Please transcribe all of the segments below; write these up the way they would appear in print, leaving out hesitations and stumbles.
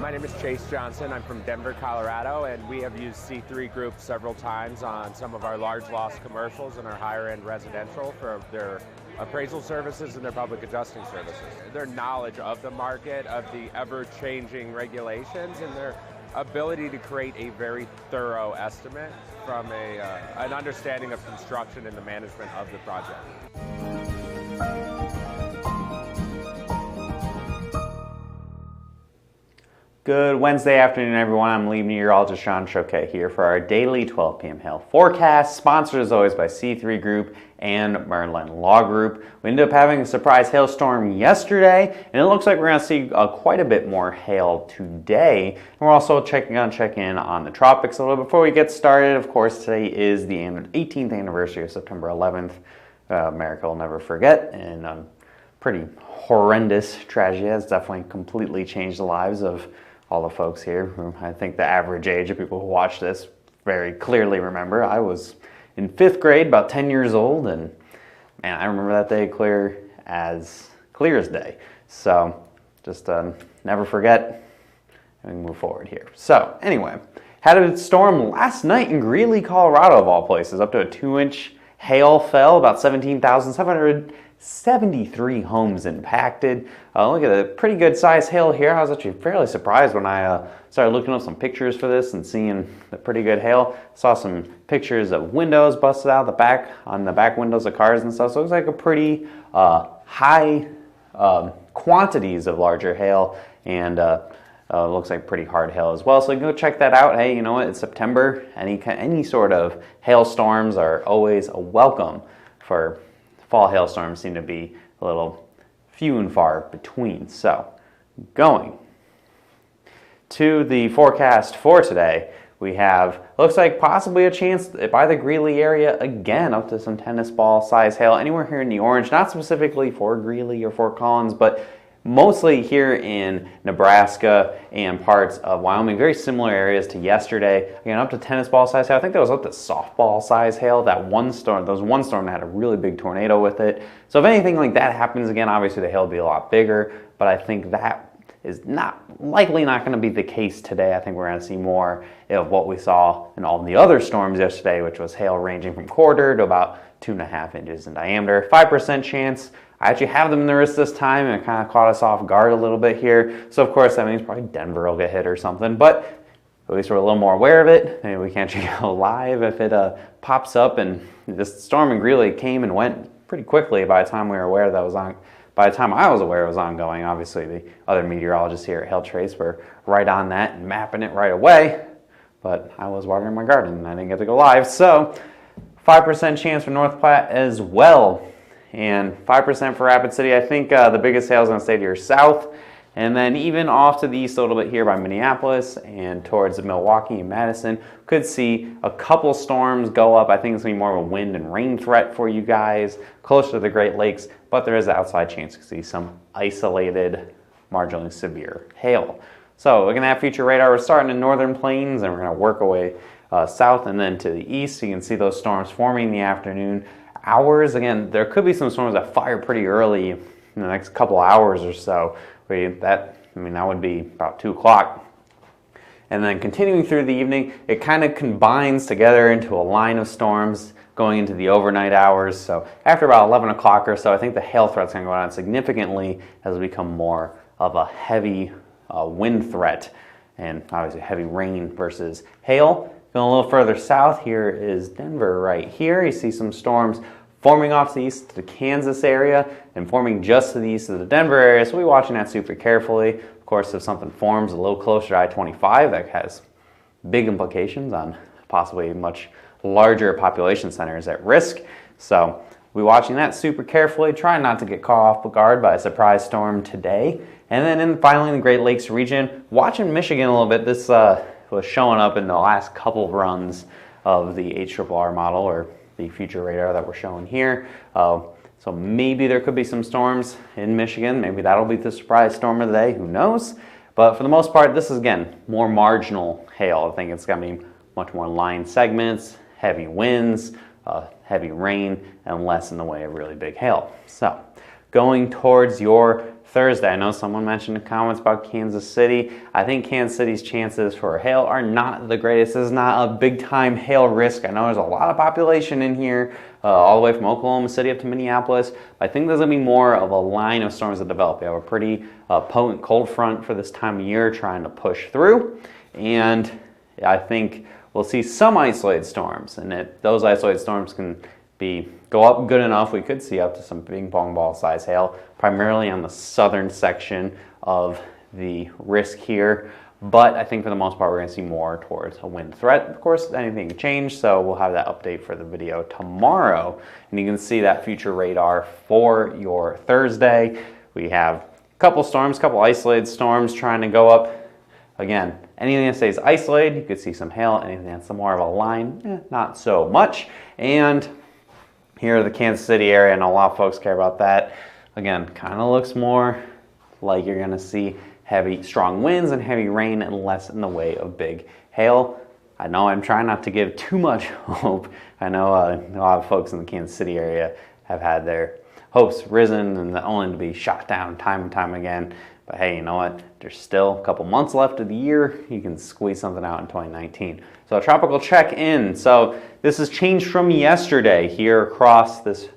My name is Chase Johnson. I'm from Denver, Colorado, and we have used C3 Group several times on some of our large loss commercials and our higher end residential for their appraisal services and their public adjusting services. Their knowledge of the market, of the ever-changing regulations, and their ability to create a very thorough estimate from an understanding of construction and the management of the project. Good Wednesday afternoon, everyone. I'm lead meteorologist Sean Choquet here for our daily 12 p.m. hail forecast, sponsored as always by C3 Group and Merlin Law Group. We ended up having a surprise hailstorm yesterday, and it looks like we're going to see quite a bit more hail today. And we're also check in on the tropics a little bit. Before we get started, of course, today is the 18th anniversary of September 11th. America will never forget, and pretty horrendous tragedy has definitely completely changed the lives of all the folks here. I think the average age of people who watch this very clearly remember. I was in 5th grade, about 10 years old, and man, I remember that day clear as day. So just never forget, and we move forward here. So anyway, had a storm last night in Greeley, Colorado, of all places. Up to a 2-inch hail fell, about 17,773 homes impacted. Look at a pretty good size hail here. I was actually fairly surprised when I started looking up some pictures for this and seeing the pretty good hail. Saw some pictures of windows busted out on the back windows of cars and stuff. So it looks like a pretty high quantities of larger hail, and looks like pretty hard hail as well. So go check that out. Hey, you know what? It's September. Any sort of hailstorms are always a welcome. For fall hailstorms seem to be a little few and far between. So going to the forecast for today, we have, looks like possibly a chance by the Greeley area again, up to some tennis ball size hail anywhere here in the orange, not specifically for Greeley or Fort Collins, but mostly here in Nebraska and parts of Wyoming. Very similar areas to yesterday. Again, up to tennis ball size hail. I think that was up to softball size hail. There was one storm that had a really big tornado with it. So if anything like that happens again, obviously the hail will be a lot bigger, but I think that is likely not going to be the case today. I think we're going to see more of what we saw in all the other storms yesterday, which was hail ranging from 1/4 to about 2.5 inches in diameter. 5% chance. I actually have them in the wrist this time, and it kind of caught us off guard a little bit here. So of course that means probably Denver will get hit or something, but at least we're a little more aware of it. Maybe we can't check out live if it pops up. And this storm in Greeley came and went pretty quickly by the time we were aware that was on. By the time I was aware it was ongoing, obviously the other meteorologists here at Hail Trace were right on that and mapping it right away. But I was watering my garden and I didn't get to go live. So 5% chance for North Platte as well. And 5% for Rapid City. I think the biggest hail is going to stay to your south. And then even off to the east a little bit here by Minneapolis and towards Milwaukee and Madison, could see a couple storms go up. I think it's going to be more of a wind and rain threat for you guys closer to the Great Lakes, but there is an outside chance to see some isolated, marginally severe hail. So looking at future radar, we're starting in northern plains and we're going to work our way south and then to the east. You can see those storms forming in the afternoon hours. Again, there could be some storms that fire pretty early in the next couple hours or so. That would be about 2 o'clock. And then continuing through the evening, it kind of combines together into a line of storms going into the overnight hours. So after about 11 o'clock or so, I think the hail threat's going to go down significantly as we become more of a heavy wind threat and obviously heavy rain versus hail. Going a little further south, here is Denver right here. You see some storms forming off to the east to the Kansas area and forming just to the east of the Denver area. So we'll be watching that super carefully. Of course, if something forms a little closer to I-25, that has big implications on possibly much larger population centers at risk. So we'll be watching that super carefully, trying not to get caught off guard by a surprise storm today. And then finally in the Great Lakes region, watching Michigan a little bit. This was showing up in the last couple of runs of the HRRR model, or the future radar that we're showing here. So maybe there could be some storms in Michigan. Maybe that'll be the surprise storm of the day. Who knows? But for the most part, this is, again, more marginal hail. I think it's going to be much more line segments, heavy winds, heavy rain, and less in the way of really big hail. So going towards your Thursday, I know someone mentioned in the comments about Kansas City. I think Kansas City's chances for hail are not the greatest. This is not a big-time hail risk. I know there's a lot of population in here, all the way from Oklahoma City up to Minneapolis. But I think there's going to be more of a line of storms that develop. We have a pretty potent cold front for this time of year trying to push through. And I think we'll see some isolated storms. And those isolated storms can go up good enough. We could see up to some ping pong ball size hail, primarily on the southern section of the risk here. But I think for the most part, we're going to see more towards a wind threat. Of course, anything can change, so we'll have that update for the video tomorrow. And you can see that future radar for your Thursday. We have a couple storms, couple isolated storms trying to go up. Again, anything that stays isolated, you could see some hail. Anything that's more of a line, not so much. And here, the Kansas City area, and a lot of folks care about that. Again, kind of looks more like you're going to see heavy, strong winds and heavy rain and less in the way of big hail. I know I'm trying not to give too much hope. I know a lot of folks in the Kansas City area have had their hopes risen and only to be shot down time and time again. But hey, you know what? There's still a couple months left of the year. You can squeeze something out in 2019. So tropical check-in. So this has changed from yesterday here across this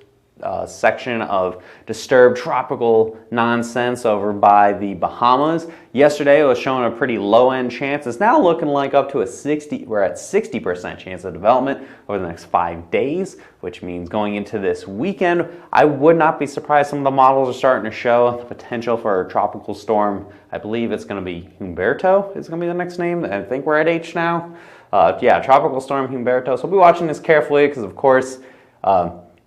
section of disturbed tropical nonsense over by the Bahamas. Yesterday it was showing a pretty low-end chance. It's now looking like up to we're at 60% chance of development over the next 5 days, which means going into this weekend, I would not be surprised some of the models are starting to show the potential for a tropical storm. I believe it's going to be Humberto is going to be the next name. I think we're at H now. Tropical storm Humberto. So we'll be watching this carefully because, of course,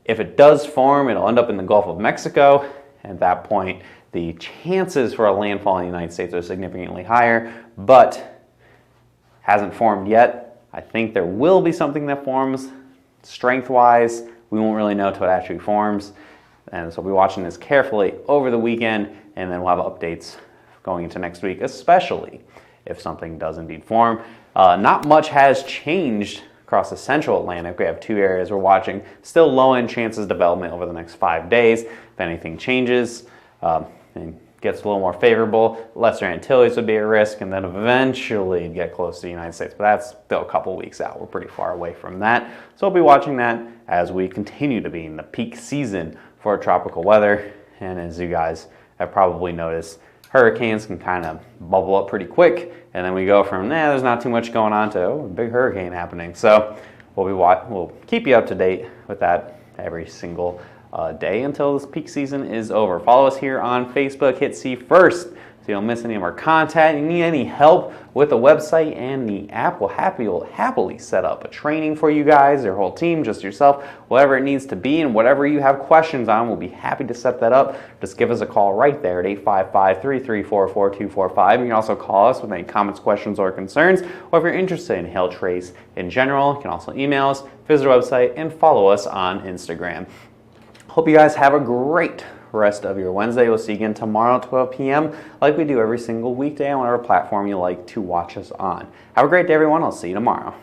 if it does form, it'll end up in the Gulf of Mexico. At that point, the chances for a landfall in the United States are significantly higher, but hasn't formed yet. I think there will be something that forms strength-wise. We won't really know until it actually forms. And so we'll be watching this carefully over the weekend, and then we'll have updates going into next week, especially if something does indeed form. Not much has changed across the central Atlantic. We have 2 areas we're watching. Still low-end chances of development over the next 5 days. If anything changes and gets a little more favorable, Lesser Antilles would be at risk, and then eventually get close to the United States. But that's still a couple weeks out. We're pretty far away from that. So we'll be watching that as we continue to be in the peak season for tropical weather. And as you guys have probably noticed, hurricanes can kind of bubble up pretty quick, and then we go from there's not too much going on to a big hurricane happening. So we'll keep you up to date with that every single day until this peak season is over. Follow us here on Facebook. Hit See First so you don't miss any of our content. You need any help with the website and the app, we'll happily set up a training for you guys, your whole team, just yourself, whatever it needs to be, and whatever you have questions on, we'll be happy to set that up. Just give us a call right there at 855-334-4245. You can also call us with any comments, questions, or concerns, or if you're interested in hail trace in general, you can also email us, visit our website, and follow us on Instagram. Hope you guys have a great rest of your Wednesday. We'll see you again tomorrow at 12 p.m. like we do every single weekday on whatever platform you like to watch us on. Have a great day, everyone. I'll see you tomorrow.